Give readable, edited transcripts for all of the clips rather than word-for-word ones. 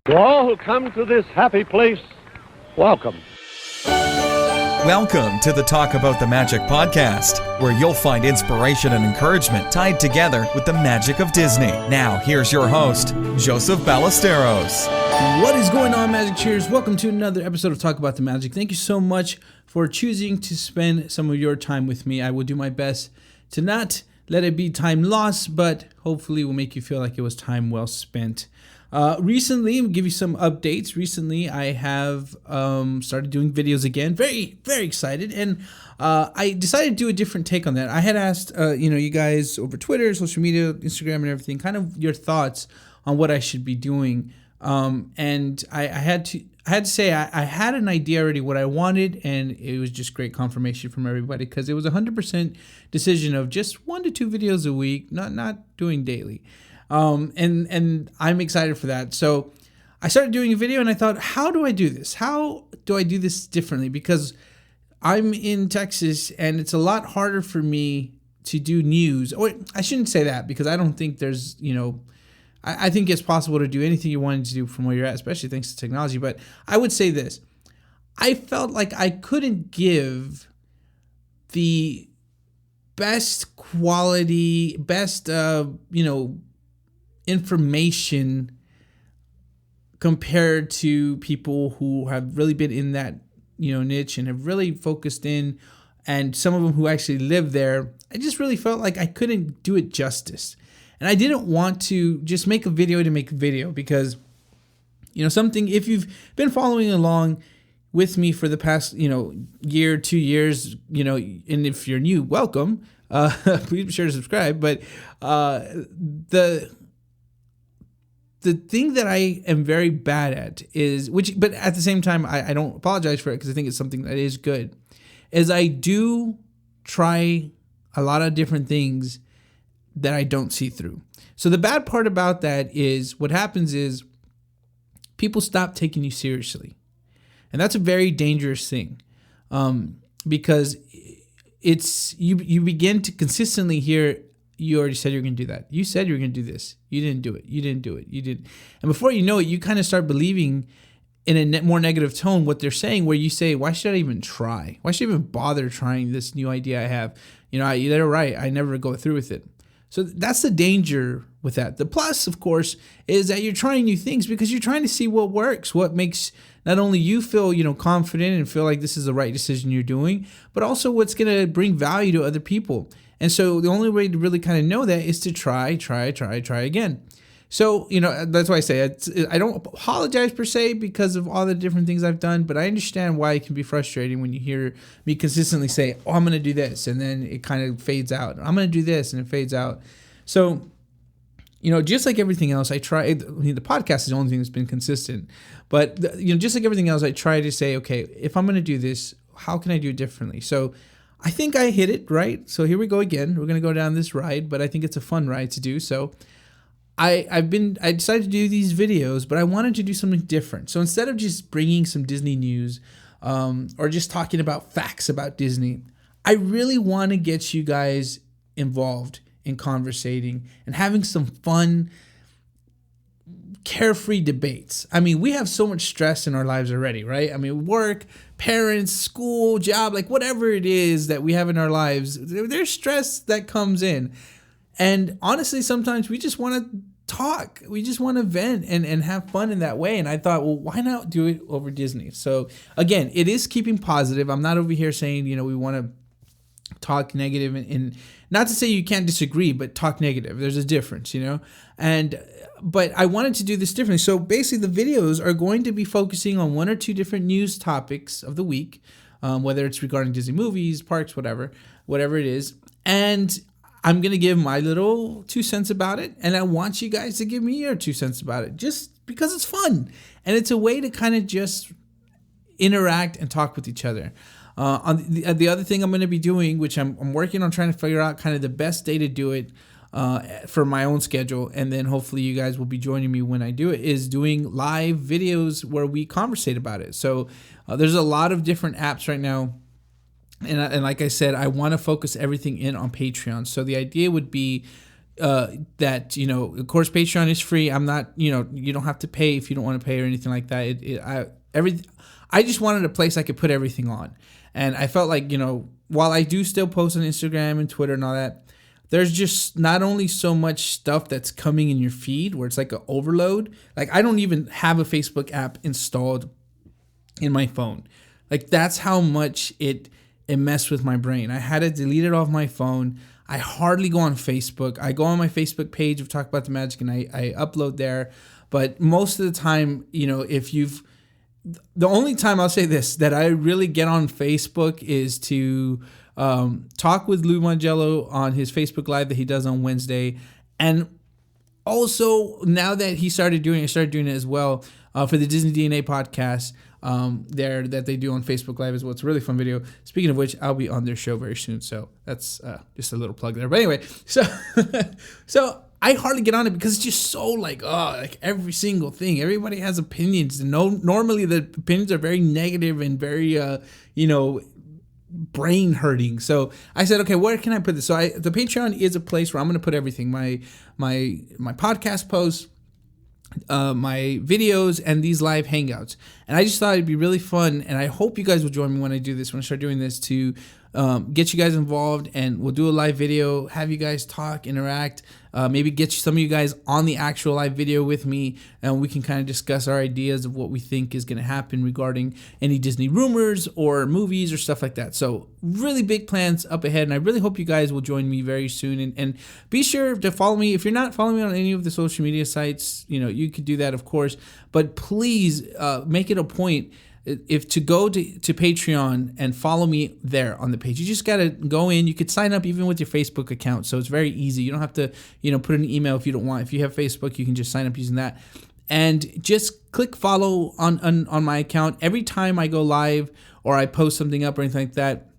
To all who come to this happy place, welcome. Welcome to the Talk About the Magic podcast, where you'll find inspiration and encouragement tied together with the magic of Disney. Now, here's your host, Joseph Ballesteros. What is going on, Magic Cheers? Welcome to another episode of Talk About the Magic. Thank you so much for choosing to spend some of your time with me. I will do my best to not let it be time lost, but hopefully will make you feel like it was time well spent. Recently, I'll give you some updates. Recently, I have started doing videos again. Very, very excited. And I decided to do a different take on that. I had asked, you guys over Twitter, social media, Instagram, and everything, kind of your thoughts on what I should be doing. And I had to say I had an idea already what I wanted, and it was just great confirmation from everybody because it was 100% decision of just 1 to 2 videos a week, not doing daily. And I'm excited for that. So I started doing a video and I thought, how do I do this? How do I do this differently? Because I'm in Texas and it's a lot harder for me to do news. Or I shouldn't say that because I don't think there's, I think it's possible to do anything you wanted to do from where you're at, especially thanks to technology. But I would say this. I felt like I couldn't give the best quality, best, information compared to people who have really been in that niche and have really focused in, and some of them who actually live there. I just really felt like I couldn't do it justice, and I didn't want to just make a video to make a video because something, if you've been following along with me for the past year, 2 years, and if you're new, welcome, please be sure to subscribe. But the thing that I am very bad at is, but at the same time, I don't apologize for it because I think it's something that is good, is I do try a lot of different things that I don't see through. So the bad part about that is what happens is people stop taking you seriously. And that's a very dangerous thing because it's you begin to consistently hear, you already said you're going to do that. You said you're going to do this. You didn't do it. You didn't do it. You didn't. And before you know it, you kind of start believing in a more negative tone what they're saying, where you say, why should I even try? Why should I even bother trying this new idea I have? They're right. I never go through with it. So that's the danger with that. The plus, of course, is that you're trying new things because you're trying to see what works, what makes not only you feel, confident and feel like this is the right decision you're doing, but also what's going to bring value to other people. And so the only way to really kind of know that is to try again. So, that's why I say I don't apologize per se because of all the different things I've done, but I understand why it can be frustrating when you hear me consistently say, I'm going to do this, and then it kind of fades out. I'm going to do this, and it fades out. So, just like everything else, the podcast is the only thing that's been consistent. But, just like everything else, I try to say, okay, if I'm going to do this, how can I do it differently? So I think I hit it right. So here we go again. We're going to go down this ride, but I think it's a fun ride to do. So I decided to do these videos, but I wanted to do something different. So instead of just bringing some Disney news or just talking about facts about Disney, I really want to get you guys involved in conversating and having some fun, carefree debates. I mean, we have so much stress in our lives already, right? I mean, work, parents, school, job, like whatever it is that we have in our lives, there's stress that comes in. And honestly, sometimes we just want to talk. We just want to vent and have fun in that way. And I thought, well, why not do it over Disney? So again, it is keeping positive. I'm not over here saying, we want to talk negative and not to say you can't disagree, but talk negative. There's a difference, but I wanted to do this differently. So basically the videos are going to be focusing on 1 or 2 different news topics of the week, whether it's regarding Disney movies, parks, whatever it is. And I'm going to give my little 2 cents about it. And I want you guys to give me your 2 cents about it just because it's fun. And it's a way to kind of just interact and talk with each other. On the other thing I'm going to be doing, which I'm working on trying to figure out kind of the best day to do it for my own schedule, and then hopefully you guys will be joining me when I do it, is doing live videos where we conversate about it. So there's a lot of different apps right now. And like I said, I want to focus everything in on Patreon. So the idea would be that, of course, Patreon is free. I'm not, you don't have to pay if you don't want to pay or anything like that. I just wanted a place I could put everything on. And I felt like, while I do still post on Instagram and Twitter and all that, there's just not only so much stuff that's coming in your feed where it's like an overload. Like, I don't even have a Facebook app installed in my phone. Like, that's how much it messed with my brain. I had to delete it off my phone. I hardly go on Facebook. I go on my Facebook page of Talk About the Magic and I upload there. But most of the time, the only time I'll say this, that I really get on Facebook is to talk with Lou Mangello on his Facebook Live that he does on Wednesday. And also, now that I started doing it as well for the Disney DNA podcast there that they do on Facebook Live as well. It's a really fun video. Speaking of which, I'll be on their show very soon. So that's just a little plug there. But anyway, so I hardly get on it because it's just so like every single thing. Everybody has opinions. And normally the opinions are very negative and very, brain hurting. So I said, okay, where can I put this? So the Patreon is a place where I'm going to put everything. My podcast posts, my videos, and these live hangouts. And I just thought it'd be really fun, and I hope you guys will join me when I do this, when I start doing this, to get you guys involved, and we'll do a live video, have you guys talk, interact, maybe get some of you guys on the actual live video with me, and we can kind of discuss our ideas of what we think is going to happen regarding any Disney rumors or movies or stuff like that. So really big plans up ahead, and I really hope you guys will join me very soon. And be sure to follow me. If you're not following me on any of the social media sites, you could do that, of course, but please make it a point to go to Patreon and follow me there on the page. You just got to go in. You could sign up even with your Facebook account. So it's very easy. You don't have to, put an email if you don't want. If you have Facebook, you can just sign up using that. And just click follow on my account. Every time I go live or I post something up or anything like that,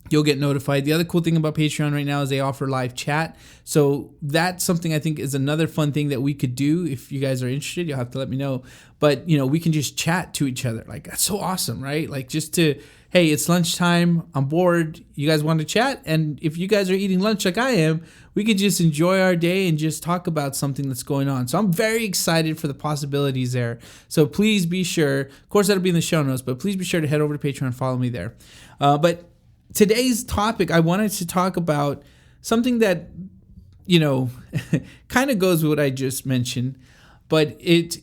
you'll get notified. The other cool thing about Patreon right now is they offer live chat. So that's something I think is another fun thing that we could do. If you guys are interested, you'll have to let me know. But, we can just chat to each other. Like, that's so awesome, right? Like, just to, hey, it's lunchtime. I'm bored. You guys want to chat? And if you guys are eating lunch like I am, we could just enjoy our day and just talk about something that's going on. So I'm very excited for the possibilities there. So please be sure, of course, that'll be in the show notes, but please be sure to head over to Patreon and follow me there. But today's topic, I wanted to talk about something that, kind of goes with what I just mentioned, but it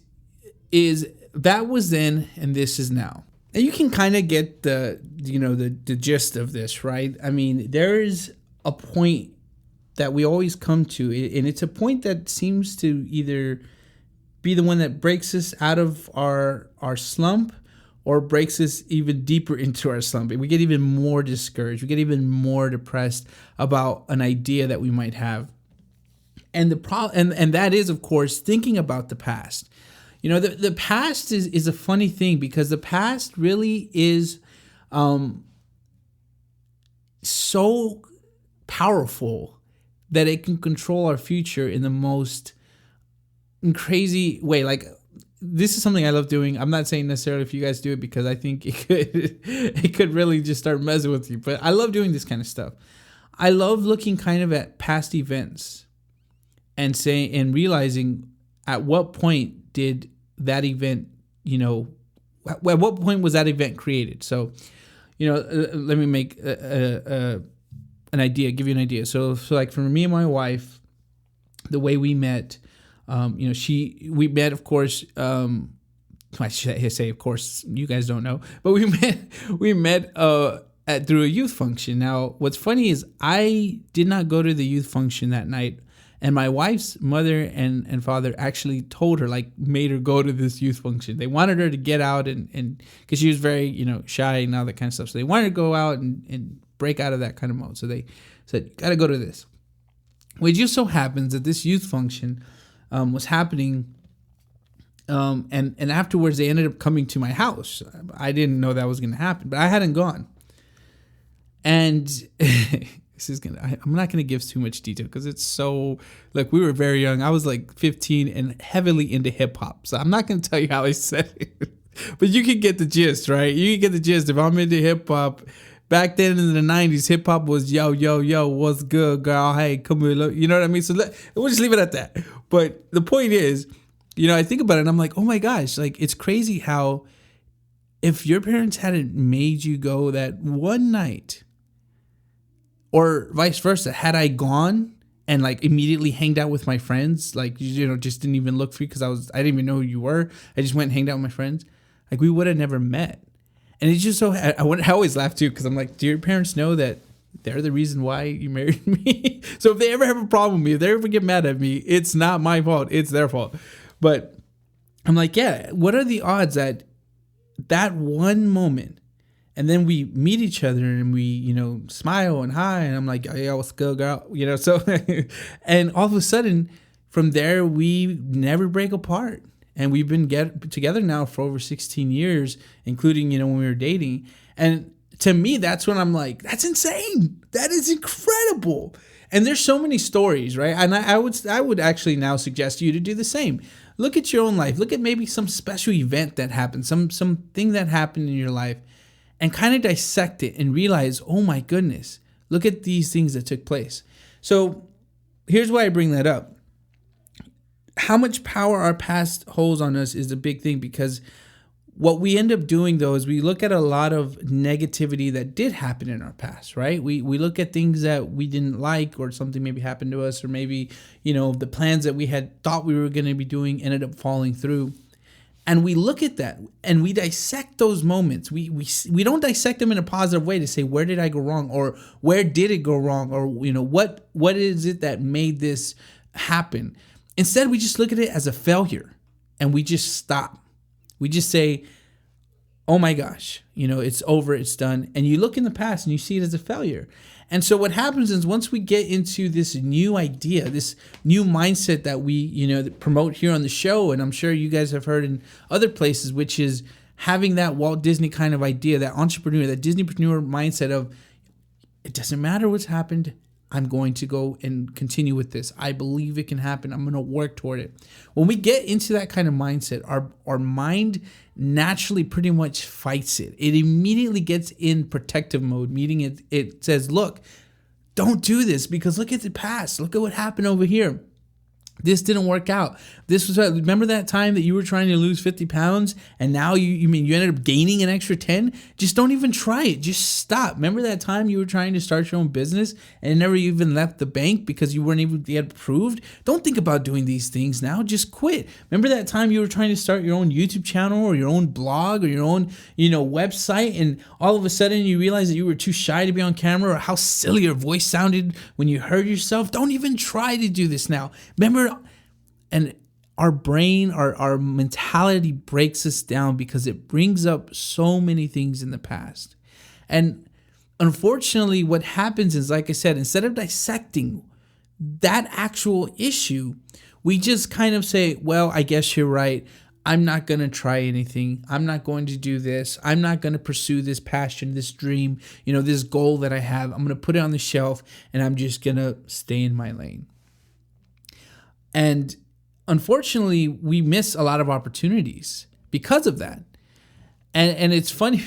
is that was then and this is now. And you can kind of get the gist of this, right? I mean, there is a point that we always come to, and it's a point that seems to either be the one that breaks us out of our slump, or breaks us even deeper into our slump. We get even more discouraged. We get even more depressed about an idea that we might have. And and that is, of course, thinking about the past. The past is a funny thing, because the past really is so powerful that it can control our future in the most crazy way. Like, this is something I love doing. I'm not saying necessarily if you guys do it, because I think it could really just start messing with you. But I love doing this kind of stuff. I love looking kind of at past events and realizing at what point did that event, at what point was that event created? So, let me make an idea, give you an idea. So like for me and my wife, the way we met, we met, of course, I should say, of course, you guys don't know, but we met through a youth function. Now, what's funny is I did not go to the youth function that night, and my wife's mother and father actually told her, like, made her go to this youth function. They wanted her to get out and because she was very, shy and all that kind of stuff. So they wanted her to go out and break out of that kind of mode. So they said, you got to go to this. Well, it just so happens that this youth function was happening, and afterwards they ended up coming to my house. I didn't know that was going to happen, but I hadn't gone. And I'm not going to give too much detail because it's so, like, we were very young. I was like 15 and heavily into hip hop. So I'm not going to tell you how I said it, but you can get the gist, right? You can get the gist. If I'm into hip hop, back then in the 90s, hip hop was yo, yo, yo, what's good, girl? Hey, come here, look. You know what I mean? So we'll just leave it at that. But the point is, I think about it and I'm like, oh my gosh, like it's crazy how if your parents hadn't made you go that one night, or vice versa, had I gone and like immediately hanged out with my friends, like, just didn't even look for you because I didn't even know who you were. I just went and hanged out with my friends. Like we would have never met. And it's just so, I always laugh too because I'm like, do your parents know that they're the reason why you married me? So if they ever have a problem with me, if they ever get mad at me, it's not my fault. It's their fault. But I'm like, yeah, what are the odds that one moment, and then we meet each other and we, smile and hi, and I'm like, yeah, what's good, girl? So, and all of a sudden from there, we never break apart. And we've been together now for over 16 years, including, when we were dating. And to me, that's when I'm like, that's insane. That is incredible. And there's so many stories, right? And I would actually now suggest you to do the same. Look at your own life. Look at maybe some special event that happened, something that happened in your life, and kind of dissect it and realize, oh my goodness, look at these things that took place. So here's why I bring that up. How much power our past holds on us is a big thing, because what we end up doing, though, is we look at a lot of negativity that did happen in our past, right? We look at things that we didn't like, or something maybe happened to us, or maybe, the plans that we had thought we were going to be doing ended up falling through. And we look at that and we dissect those moments. We don't dissect them in a positive way to say, where did I go wrong? Or where did it go wrong? Or, what is it that made this happen? Instead, we just look at it as a failure and we just stop. We just say, oh my gosh, it's over, it's done. And you look in the past and you see it as a failure. And so what happens is, once we get into this new idea, this new mindset that we, promote here on the show, and I'm sure you guys have heard in other places, which is having that Walt Disney kind of idea, that entrepreneur, that Disneypreneur mindset of, it doesn't matter what's happened, I'm going to go and continue with this. I believe it can happen. I'm going to work toward it. When we get into that kind of mindset, our mind naturally pretty much fights it. It immediately gets in protective mode, meaning it says, look, don't do this because look at the past. Look at what happened over here. This didn't work out. Remember that time that you were trying to lose 50 pounds and now you ended up gaining an extra 10? Just don't even try it. Just stop. Remember that time you were trying to start your own business and it never even left the bank because you weren't even yet approved? Don't think about doing these things now. Just quit. Remember that time you were trying to start your own YouTube channel or your own blog or your own, website, and all of a sudden you realized that you were too shy to be on camera, or how silly your voice sounded when you heard yourself? Don't even try to do this now. Remember. And our brain, our mentality breaks us down because it brings up so many things in the past. And unfortunately, what happens is, like I said, instead of dissecting that actual issue, we just kind of say, well, I guess you're right. I'm not going to try anything. I'm not going to do this. I'm not going to pursue this passion, this dream, this goal that I have. I'm going to put it on the shelf and I'm just going to stay in my lane. And unfortunately, we miss a lot of opportunities because of that. And it's funny.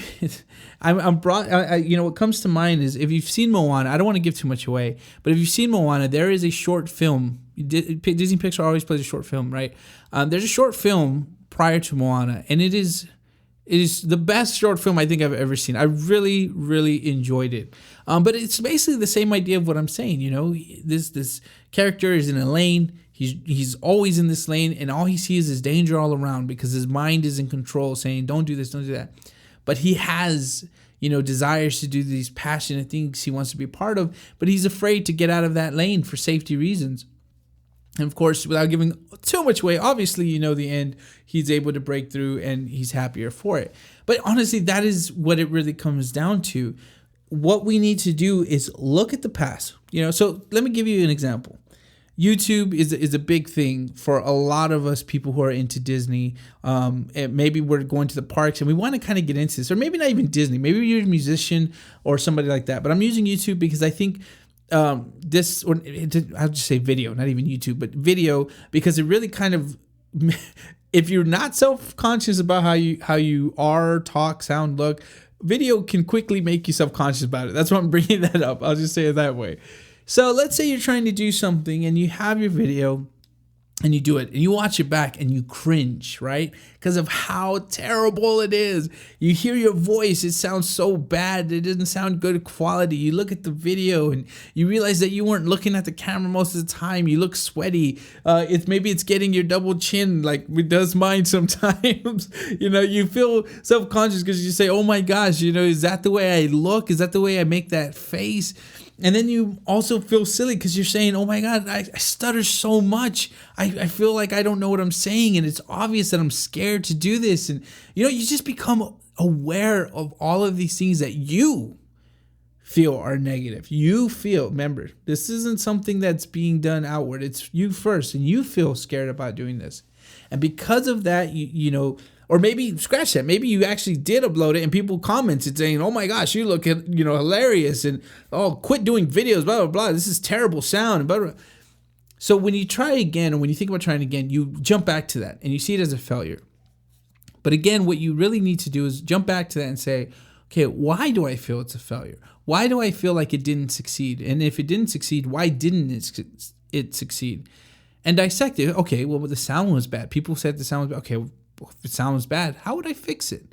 What comes to mind is, if you've seen Moana, I don't want to give too much away, but if you've seen Moana, there is a short film. Disney Pixar always plays a short film, right? There's a short film prior to Moana, and it is the best short film I think I've ever seen. I really, really enjoyed it. But it's basically the same idea of what I'm saying. This character is in a lane. He's always in this lane, and all he sees is danger all around because his mind is in control, saying, don't do this, don't do that. But he has, desires to do these passionate things he wants to be a part of, but he's afraid to get out of that lane for safety reasons. And of course, without giving too much away, obviously, the end, he's able to break through and he's happier for it. But honestly, that is what it really comes down to. What we need to do is look at the past. So let me give you an example. YouTube is a big thing for a lot of us people who are into Disney. And maybe we're going to the parks and we want to kind of get into this, or maybe not even Disney. Maybe you're a musician or somebody like that. But I'm using YouTube because I think I'll just say video, not even YouTube, but video, because it really kind of, if you're not self-conscious about how you are, talk, sound, look, video can quickly make you self-conscious about it. That's why I'm bringing that up. I'll just say it that way. So let's say you're trying to do something and you have your video and you do it and you watch it back and you cringe, right? Because of how terrible it is. You hear your voice, it sounds so bad. It doesn't sound good quality. You look at the video and you realize that you weren't looking at the camera most of the time. You look sweaty. Maybe it's getting your double chin like it does mine sometimes. You feel self-conscious because you say, oh my gosh, is that the way I look? Is that the way I make that face? And then you also feel silly because you're saying, oh my God, I stutter so much. I feel like I don't know what I'm saying. And it's obvious that I'm scared to do this. And, you just become aware of all of these things that you feel are negative. You feel, remember, this isn't something that's being done outward. It's you first. And you feel scared about doing this. And because of that, or maybe scratch that. Maybe you actually did upload it and people commented saying, oh my gosh, you look hilarious. And, oh, quit doing videos, blah, blah, blah. This is terrible sound. And blah, blah. So when you try again, or when you think about trying again, you jump back to that and you see it as a failure. But again, what you really need to do is jump back to that and say, okay, why do I feel it's a failure? Why do I feel like it didn't succeed? And if it didn't succeed, why didn't it succeed? And dissect it. Okay, well, the sound was bad. People said the sound was bad. Okay, well, if it sounds bad, how would I fix it?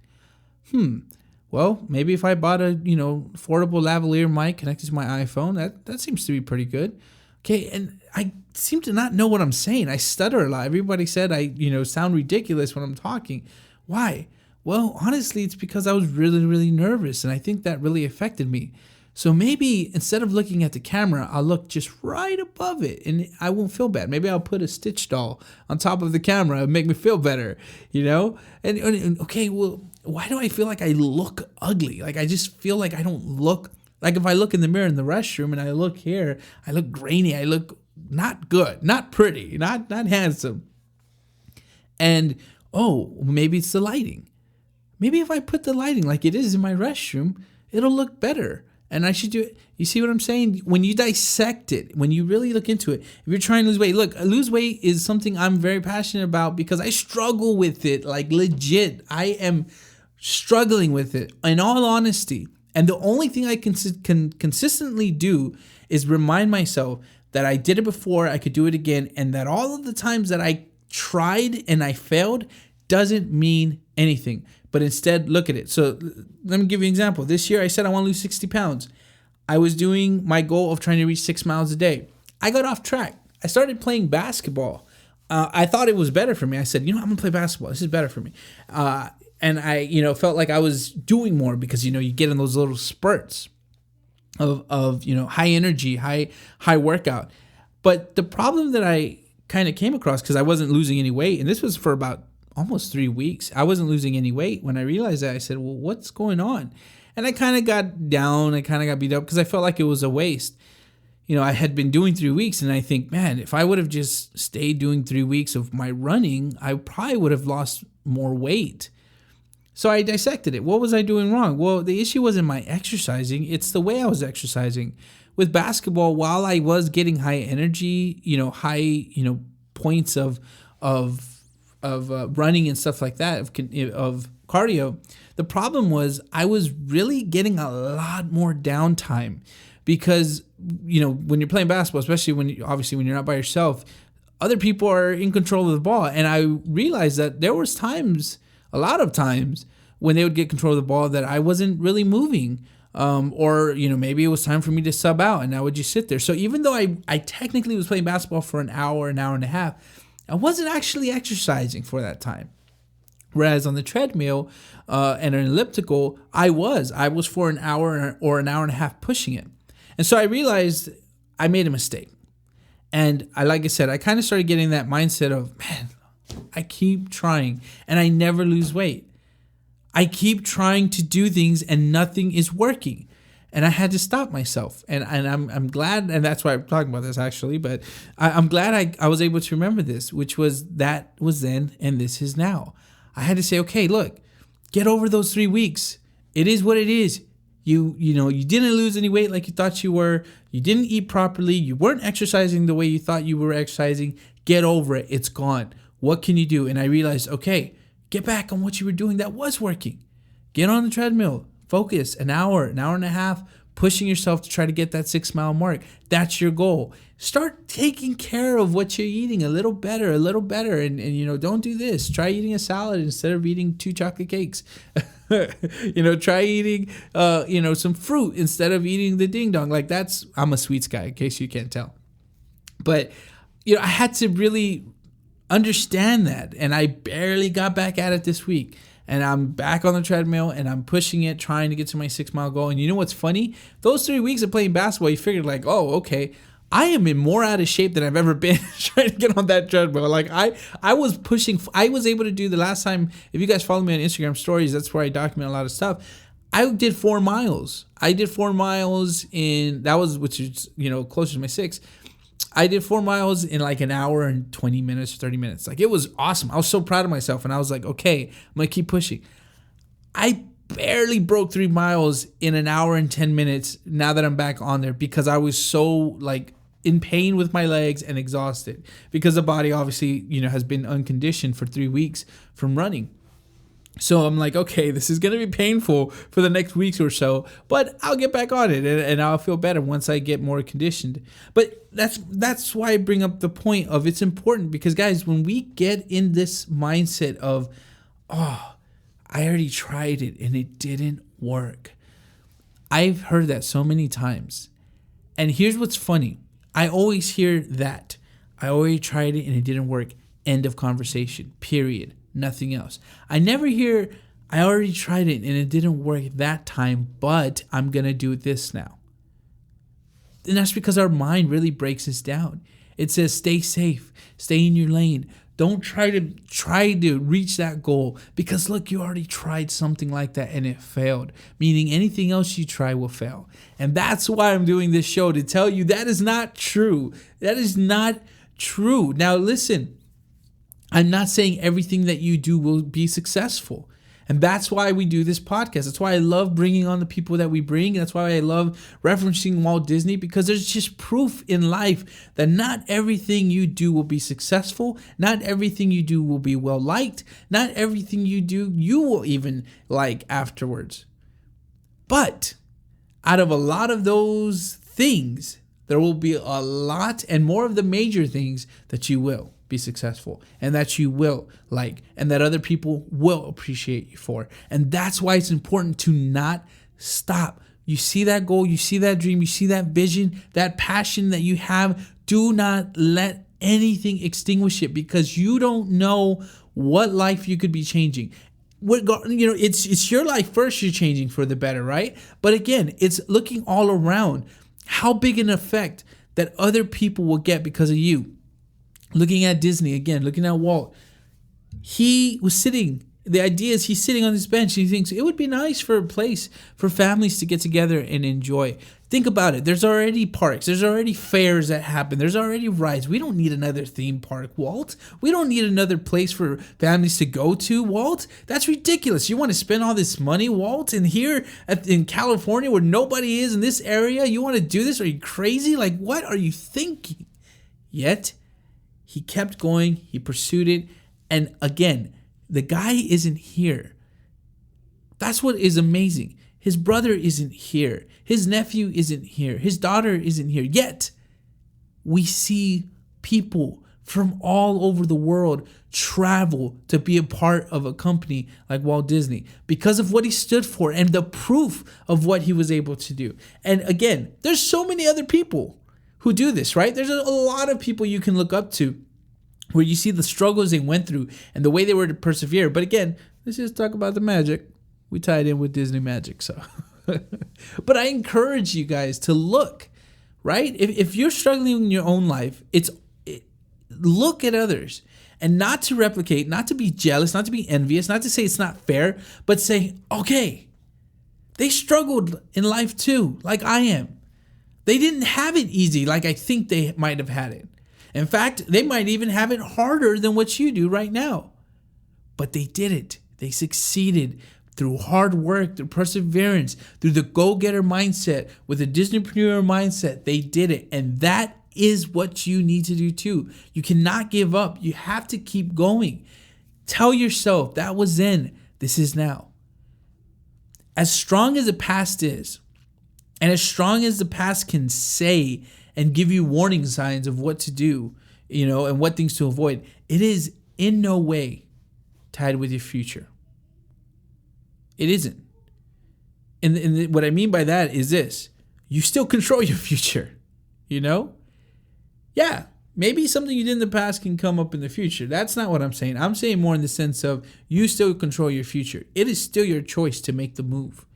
Well, maybe if I bought a affordable lavalier mic connected to my iPhone, that seems to be pretty good. Okay, and I seem to not know what I'm saying. I stutter a lot. Everybody said I sound ridiculous when I'm talking. Why? Well, honestly, it's because I was really, really nervous, and I think that really affected me. So maybe instead of looking at the camera, I'll look just right above it and I won't feel bad. Maybe I'll put a Stitch doll on top of the camera and make me feel better, And okay, well, why do I feel like I look ugly? Like I just feel like I don't look, like if I look in the mirror in the restroom and I look here, I look grainy. I look not good, not pretty, not handsome. And, oh, maybe it's the lighting. Maybe if I put the lighting like it is in my restroom, it'll look better. And I should do it. You see what I'm saying? When you dissect it, when you really look into it, if you're trying to lose weight, look, lose weight is something I'm very passionate about because I struggle with it, like legit. I am struggling with it in all honesty. And the only thing I can consistently do is remind myself that I did it before, I could do it again, and that all of the times that I tried and I failed doesn't mean anything. But instead, look at it. So let me give you an example. This year, I said I want to lose 60 pounds. I was doing my goal of trying to reach 6 miles a day. I got off track. I started playing basketball. I thought it was better for me. I said, I'm going to play basketball. This is better for me. And I, felt like I was doing more because, you get in those little spurts of high energy, high workout. But the problem that I kind of came across, because I wasn't losing any weight, and this was for about almost 3 weeks. I wasn't losing any weight. When I realized that, I said, well, what's going on? And I kind of got down. I kind of got beat up because I felt like it was a waste. I had been doing 3 weeks and I think, man, if I would have just stayed doing 3 weeks of my running, I probably would have lost more weight. So I dissected it. What was I doing wrong? Well, the issue wasn't my exercising. It's the way I was exercising. With basketball, while I was getting high energy, high, points of running and stuff like that, of cardio, the problem was I was really getting a lot more downtime because, when you're playing basketball, especially when you're not by yourself, other people are in control of the ball. And I realized that there was a lot of times when they would get control of the ball that I wasn't really moving. Or maybe it was time for me to sub out and I would just sit there. So even though I technically was playing basketball for an hour and a half, I wasn't actually exercising for that time. Whereas on the treadmill and an elliptical, I was for an hour or an hour and a half pushing it. And so I realized I made a mistake. And like I said, I kind of started getting that mindset of, man, I keep trying and I never lose weight. I keep trying to do things and nothing is working. And I had to stop myself. And I'm glad, and that's why I'm talking about this actually, but I'm glad I was able to remember this, which was that was then and this is now. I had to say, okay, look, get over those 3 weeks. It is what it is. You didn't lose any weight like you thought you were. You didn't eat properly. You weren't exercising the way you thought you were exercising. Get over it. It's gone. What can you do? And I realized, okay, get back on what you were doing that was working. Get on the treadmill. focus an hour and a half, pushing yourself to try to get that 6 mile mark. That's your goal. Start taking care of what you're eating a little better. And don't do this. Try eating a salad instead of eating 2 chocolate cakes. Try eating, some fruit instead of eating the ding dong. Like I'm a sweets guy, in case you can't tell. But, I had to really understand that. And I barely got back at it this week. And I'm back on the treadmill and I'm pushing it, trying to get to my 6 mile goal. And you know what's funny? Those 3 weeks of playing basketball, you figured like, oh, okay, I am in more out of shape than I've ever been trying to get on that treadmill. Like I was pushing, I was able to do the last time, if you guys follow me on Instagram stories, that's where I document a lot of stuff. I did 4 miles. which is, closer to my 6. I did 4 miles in like an hour and 20 minutes, 30 minutes. Like, it was awesome. I was so proud of myself. And I was like, okay, I'm going to keep pushing. I barely broke 3 miles in an hour and 10 minutes now that I'm back on there, because I was so like in pain with my legs and exhausted, because the body obviously, has been unconditioned for 3 weeks from running. So I'm like, okay, this is going to be painful for the next weeks or so, but I'll get back on it and I'll feel better once I get more conditioned. But that's why I bring up the point of it's important, because guys, when we get in this mindset of, oh, I already tried it and it didn't work. I've heard that so many times. And here's what's funny. I always hear that. I already tried it and it didn't work. End of conversation. Period. Nothing else. I never hear, I already tried it and it didn't work that time, but I'm going to do this now. And that's because our mind really breaks us down. It says, stay safe, stay in your lane. Don't try to reach that goal, because look, you already tried something like that and it failed, meaning anything else you try will fail. And that's why I'm doing this show, to tell you that is not true. That is not true. Now listen, I'm not saying everything that you do will be successful. And that's why we do this podcast. That's why I love bringing on the people that we bring. That's why I love referencing Walt Disney, because there's just proof in life that not everything you do will be successful. Not everything you do will be well liked. Not everything you do you will even like afterwards. But out of a lot of those things, there will be a lot and more of the major things that you will be successful and that you will like and that other people will appreciate you for. And that's why it's important to not stop. You see that goal, you see that dream, you see that vision, that passion that you have. Do not let anything extinguish it, because you don't know what life you could be changing. It's your life first you're changing for the better, right? But again, it's looking all around. How big an effect that other people will get because of you. Looking at Disney again, looking at Walt. He was sitting, the idea is he's sitting on this bench and he thinks it would be nice for a place for families to get together and enjoy. Think about it. There's already parks. There's already fairs that happen. There's already rides. We don't need another theme park, Walt. We don't need another place for families to go to, Walt. That's ridiculous. You want to spend all this money, Walt? And here in California where nobody is in this area, you want to do this? Are you crazy? Like, what are you thinking? Yet, he kept going. He pursued it. And again, the guy isn't here. That's what is amazing. His brother isn't here. His nephew isn't here. His daughter isn't here. Yet, we see people from all over the world travel to be a part of a company like Walt Disney because of what he stood for and the proof of what he was able to do. And again, there's so many other people who do this, right? There's a lot of people you can look up to where you see the struggles they went through and the way they were to persevere. But again, let's just talk about the magic. We tied in with Disney magic, so. But I encourage you guys to look, right? If you're struggling in your own life, look at others and not to replicate, not to be jealous, not to be envious, not to say it's not fair, but say, okay, they struggled in life too, like I am. They didn't have it easy like I think they might have had it. In fact, they might even have it harder than what you do right now. But they did it. They succeeded through hard work, through perseverance, through the go-getter mindset, with a Disneypreneur mindset. They did it. And that is what you need to do too. You cannot give up. You have to keep going. Tell yourself that was then, this is now. as strong as the past is, and as strong as the past can say and give you warning signs of what to do, and what things to avoid, it is in no way tied with your future. It isn't. And what I mean by that is this: you still control your future, Yeah, maybe something you did in the past can come up in the future. That's not what I'm saying. I'm saying more in the sense of you still control your future. It is still your choice to make the move.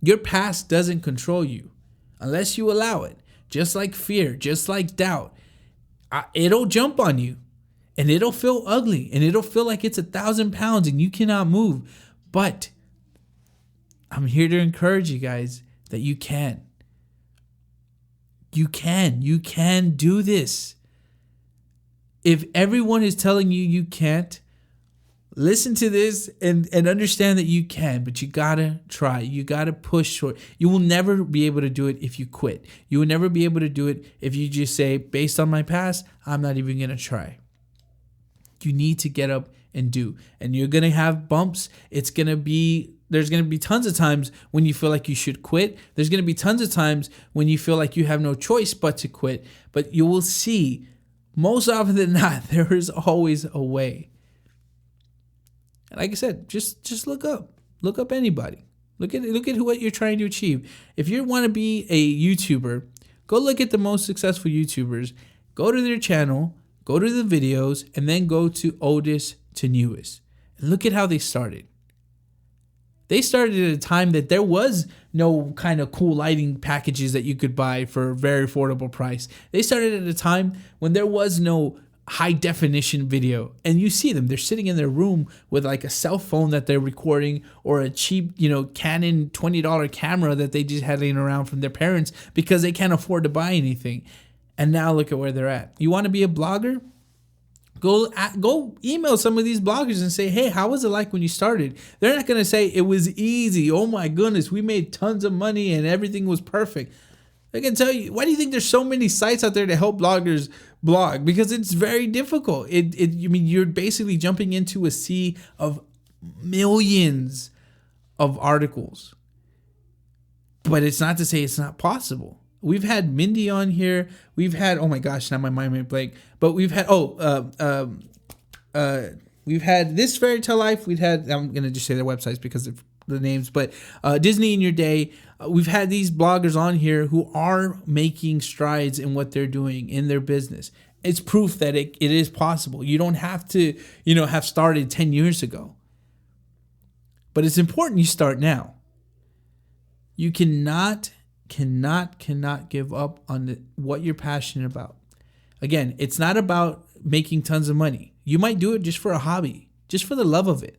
Your past doesn't control you unless you allow it. Just like fear, just like doubt. It'll jump on you and it'll feel ugly and it'll feel like it's 1,000 pounds and you cannot move. But I'm here to encourage you guys that you can. You can do this. If everyone is telling you you can't, listen to this and understand that you can, but you gotta try. You gotta push for it. You will never be able to do it if you quit. You will never be able to do it if you just say, based on my past, I'm not even gonna try. You need to get up and do. And you're gonna have bumps. There's gonna be tons of times when you feel like you should quit. There's gonna be tons of times when you feel like you have no choice but to quit. But you will see, most often than not, there is always a way. And like I said, just look up anybody. Look at what you're trying to achieve. If you want to be a YouTuber, go look at the most successful YouTubers, go to their channel, go to the videos, and then go to oldest to newest. And look at how they started. They started at a time that there was no kind of cool lighting packages that you could buy for a very affordable price. They started at a time when there was no high definition video, and you see them, they're sitting in their room with like a cell phone that they're recording, or a cheap Canon $20 camera that they just had laying around from their parents because they can't afford to buy anything. And now look at where they're at. You want to be a blogger? Go email some of these bloggers and say, hey, how was it like when you started? They're not going to say it was easy. Oh my goodness, we made tons of money and everything was perfect. I can tell you, why do you think there's so many sites out there to help bloggers blog? Because it's very difficult. You're basically jumping into a sea of millions of articles. But it's not to say it's not possible. We've had Mindy on here. We've had, oh my gosh, now my mind went blank. But we've had, we've had This Fairy Tale Life. I'm going to just say their websites because of the names, but Disney in Your Day. We've had these bloggers on here who are making strides in what they're doing in their business. It's proof that it is possible. You don't have to, have started 10 years ago. But it's important you start now. You cannot give up on what you're passionate about. Again, it's not about making tons of money. You might do it just for a hobby, just for the love of it,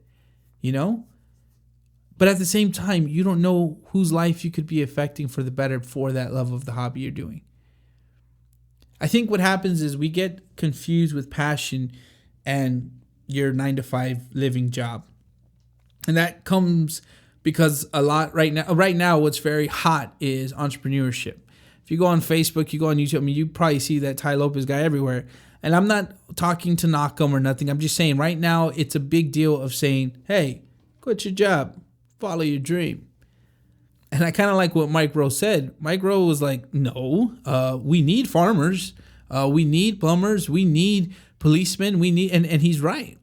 But at the same time, you don't know whose life you could be affecting for the better for that love of the hobby you're doing. I think what happens is we get confused with passion and your 9-to-5 living job. And that comes because a lot right now, what's very hot is entrepreneurship. If you go on Facebook, you go on YouTube, you probably see that Ty Lopez guy everywhere. And I'm not talking to knock him or nothing. I'm just saying right now, it's a big deal of saying, hey, quit your job. Follow your dream. And I kind of like what Mike Rowe said. Mike Rowe was like, no, we need farmers. We need plumbers. We need policemen. And he's right.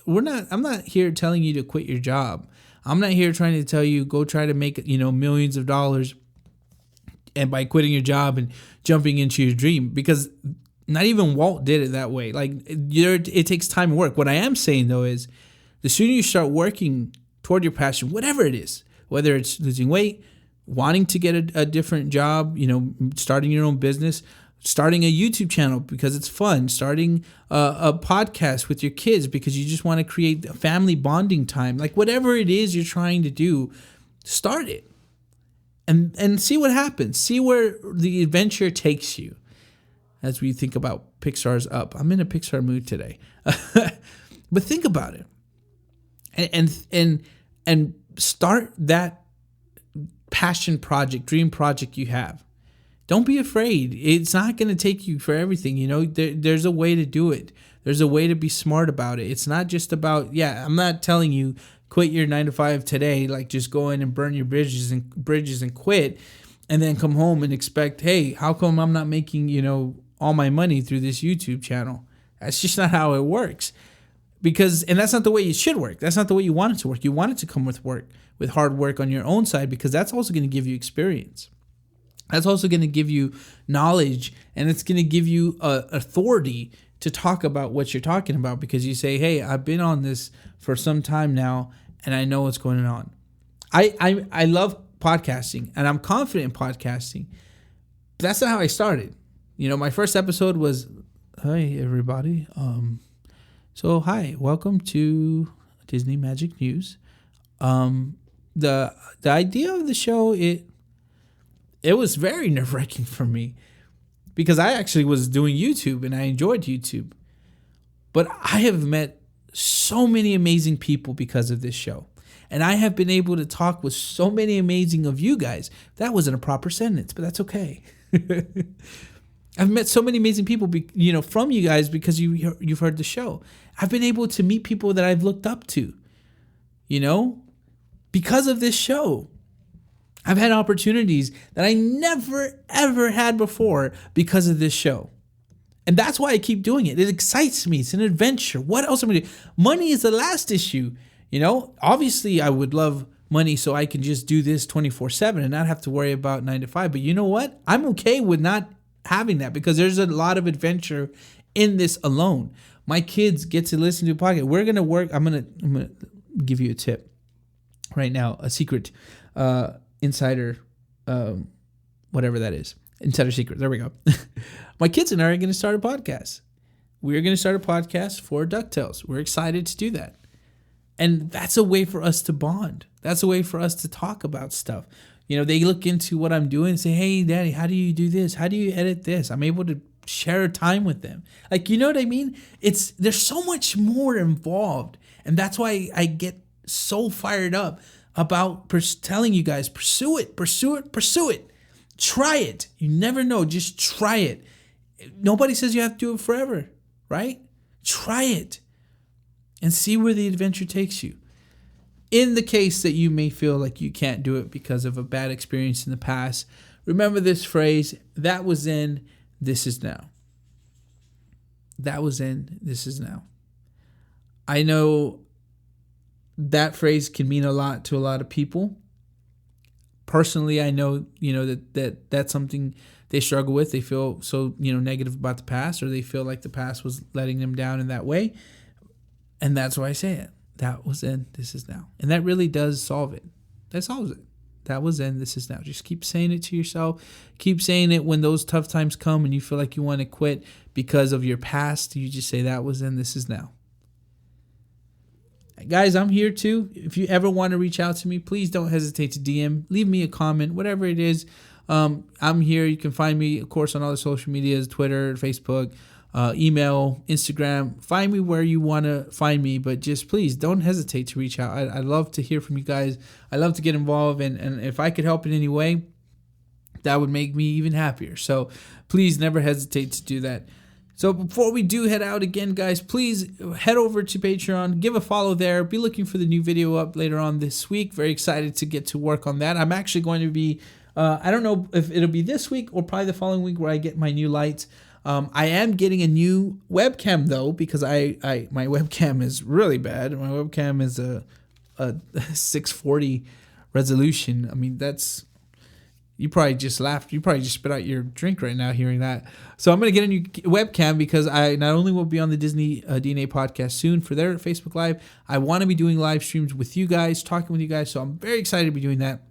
I'm not here telling you to quit your job. I'm not here trying to tell you go try to make, millions of dollars and by quitting your job and jumping into your dream, because not even Walt did it that way. Like it takes time and work. What I am saying though is the sooner you start working toward your passion, whatever it is, whether it's losing weight, wanting to get a different job, starting your own business, starting a YouTube channel because it's fun, starting a podcast with your kids because you just want to create a family bonding time, like whatever it is you're trying to do, start it and see what happens. See where the adventure takes you as we think about Pixar's Up. I'm in a Pixar mood today. But think about it. And start that passion project, dream project you have. Don't be afraid. It's not going to take you for everything. There's a way to do it. There's a way to be smart about it. It's not just about, I'm not telling you quit your 9 to 5 today, like just go in and burn your bridges and quit, and then come home and expect, hey, how come I'm not making, all my money through this YouTube channel? That's just not how it works. And that's not the way it should work. That's not the way you want it to work. You want it to come with hard work on your own side, because that's also going to give you experience. That's also going to give you knowledge, and it's going to give you authority to talk about what you're talking about, because you say, hey, I've been on this for some time now, and I know what's going on. I love podcasting, and I'm confident in podcasting. But that's not how I started. My first episode was, hey, everybody. So, hi, welcome to Disney Magic News. The idea of the show, it was very nerve-wracking for me, because I actually was doing YouTube and I enjoyed YouTube. But I have met so many amazing people because of this show. And I have been able to talk with so many amazing of you guys. That wasn't a proper sentence, but that's okay. I've met so many amazing people, from you guys, because you've heard the show. I've been able to meet people that I've looked up to, because of this show. I've had opportunities that I never, ever had before because of this show. And that's why I keep doing it. It excites me. It's an adventure. What else am I doing? Money is the last issue. Obviously I would love money so I can just do this 24/7 and not have to worry about 9 to 5. But you know what? I'm okay with not having that, because there's a lot of adventure in this alone. My kids get to listen to a podcast. We're going to work. I'm going to give you a tip right now, a secret, insider, whatever that is. Insider secret. There we go. My kids and I are going to start a podcast. We're going to start a podcast for DuckTales. We're excited to do that. And that's a way for us to bond. That's a way for us to talk about stuff. They look into what I'm doing and say, hey, Daddy, how do you do this? How do you edit this? I'm able to share time with them. Like, you know what I mean? There's so much more involved. And that's why I get so fired up about telling you guys, pursue it. Try it. You never know. Just try it. Nobody says you have to do it forever, right? Try it and see where the adventure takes you. In the case that you may feel like you can't do it because of a bad experience in the past, remember this phrase: that was then, this is now. That was then, this is now. I know that phrase can mean a lot to a lot of people. Personally, I know, that's something they struggle with. They feel so, negative about the past, or they feel like the past was letting them down in that way. And that's why I say it. That was then, this is now. And that really does solve it. That solves it. That was then, this is now. Just keep saying it to yourself. Keep saying it when those tough times come and you feel like you want to quit because of your past. You just say, that was then, this is now. Guys, I'm here too. If you ever want to reach out to me, please don't hesitate to DM. Leave me a comment, whatever it is. I'm here. You can find me, of course, on all the social medias, Twitter, Facebook, email, Instagram. Find me where you want to find me, but just please don't hesitate to reach out. I love to hear from you guys. I love to get involved, and if I could help in any way, that would make me even happier. So please never hesitate to do that. So before we do head out again, guys, please head over to Patreon, give a follow there. Be looking for the new video up later on this week. Very excited to get to work on that. I'm actually going to be, I don't know if it'll be this week or probably the following week where I get my new lights. I am getting a new webcam though, because my webcam is really bad. My webcam is a 640 resolution. I mean, you probably just laughed. You probably just spit out your drink right now hearing that. So I'm going to get a new webcam, because I not only will be on the Disney DNA podcast soon for their Facebook Live, I want to be doing live streams with you guys, talking with you guys. So I'm very excited to be doing that.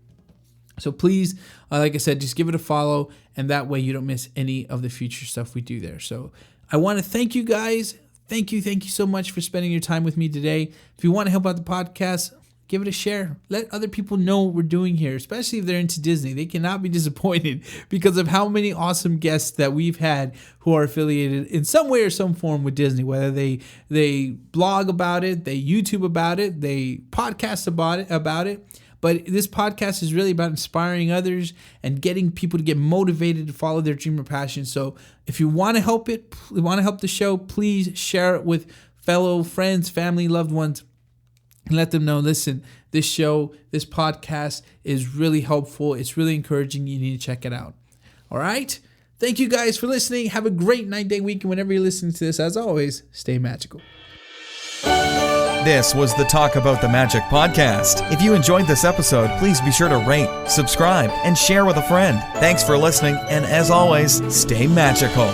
So please, like I said, just give it a follow, and that way you don't miss any of the future stuff we do there. So I want to thank you guys. Thank you so much for spending your time with me today. If you want to help out the podcast, give it a share. Let other people know what we're doing here, especially if they're into Disney. They cannot be disappointed because of how many awesome guests that we've had who are affiliated in some way or some form with Disney, whether they blog about it, they YouTube about it, they podcast about it. But this podcast is really about inspiring others and getting people to get motivated to follow their dream or passion. So if you want to help the show, please share it with fellow friends, family, loved ones. and let them know, listen, this show, this podcast is really helpful. It's really encouraging. You need to check it out. All right? Thank you guys for listening. Have a great night, day, week. And whenever you're listening to this, as always, stay magical. This was the Talk About the Magic podcast. If you enjoyed this episode, please be sure to rate, subscribe, and share with a friend. Thanks for listening, and as always, stay magical.